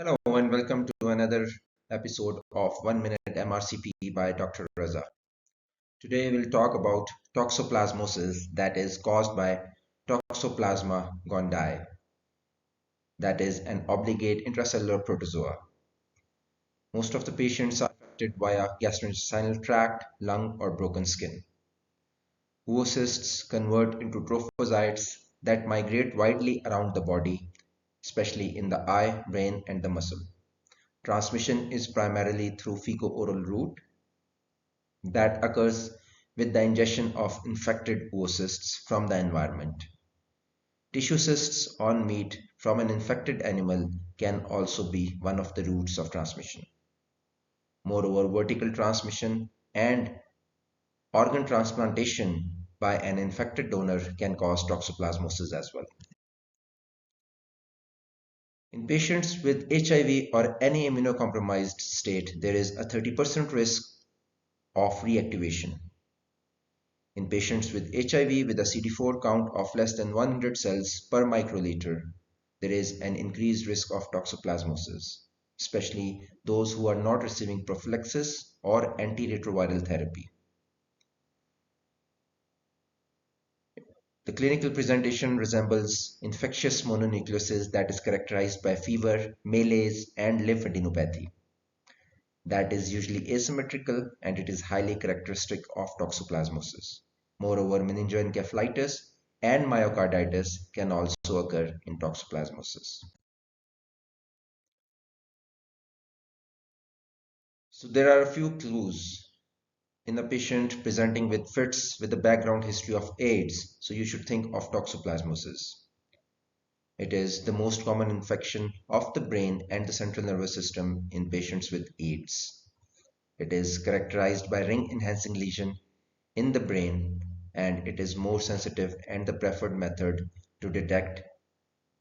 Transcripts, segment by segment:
Hello and welcome to another episode of 1 Minute MRCP by Dr. Raza. Today we'll talk about toxoplasmosis that is caused by Toxoplasma gondii, that is an obligate intracellular protozoa. Most of the patients are affected via gastrointestinal tract, lung or broken skin. Oocysts convert into trophozoites that migrate widely around the body, especially in the eye, brain and the muscle. Transmission is primarily through fecal-oral route that occurs with the ingestion of infected oocysts from the environment. Tissue cysts on meat from an infected animal can also be one of the routes of transmission. Moreover, vertical transmission and organ transplantation by an infected donor can cause toxoplasmosis as well. In patients with HIV or any immunocompromised state, there is a 30% risk of reactivation. In patients with HIV with a CD4 count of less than 100 cells per microliter, there is an increased risk of toxoplasmosis, especially those who are not receiving prophylaxis or antiretroviral therapy. The clinical presentation resembles infectious mononucleosis that is characterized by fever, malaise, and lymphadenopathy. That is usually asymmetrical and it is highly characteristic of toxoplasmosis. Moreover, meningoencephalitis and myocarditis can also occur in toxoplasmosis. So there are a few clues in a patient presenting with fits with a background history of AIDS, so you should think of toxoplasmosis. It is the most common infection of the brain and the central nervous system in patients with AIDS. It is characterized by ring-enhancing lesion in the brain and it is more sensitive and the preferred method to detect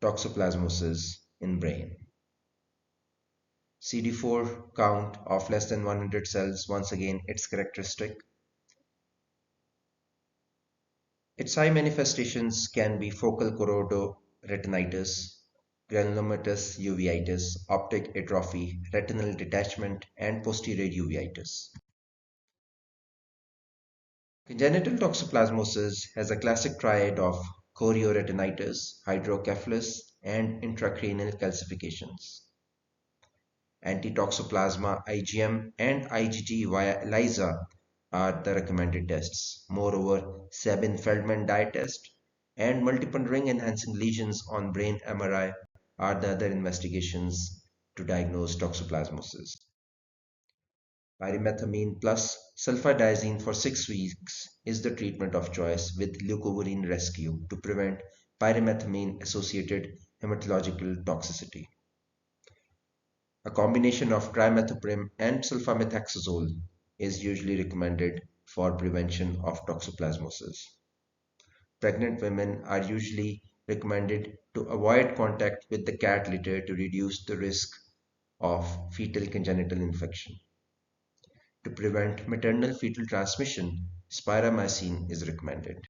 toxoplasmosis in brain. CD4 count of less than 100 cells, once again it's characteristic. Its high manifestations can be focal choroidoretinitis, granulomatous uveitis, optic atrophy, retinal detachment, and posterior uveitis. Congenital toxoplasmosis has a classic triad of chorioretinitis, hydrocephalus, and intracranial calcifications. Antitoxoplasma IgM and IgG via ELISA are the recommended tests. Moreover, Sabin-Feldman dye test and multiple ring-enhancing lesions on brain MRI are the other investigations to diagnose toxoplasmosis. Pyrimethamine plus sulfadiazine for 6 weeks is the treatment of choice with leucovorin rescue to prevent pyrimethamine-associated hematological toxicity. A combination of trimethoprim and sulfamethoxazole is usually recommended for prevention of toxoplasmosis. Pregnant women are usually recommended to avoid contact with the cat litter to reduce the risk of fetal congenital infection. To prevent maternal fetal transmission, spiramycin is recommended.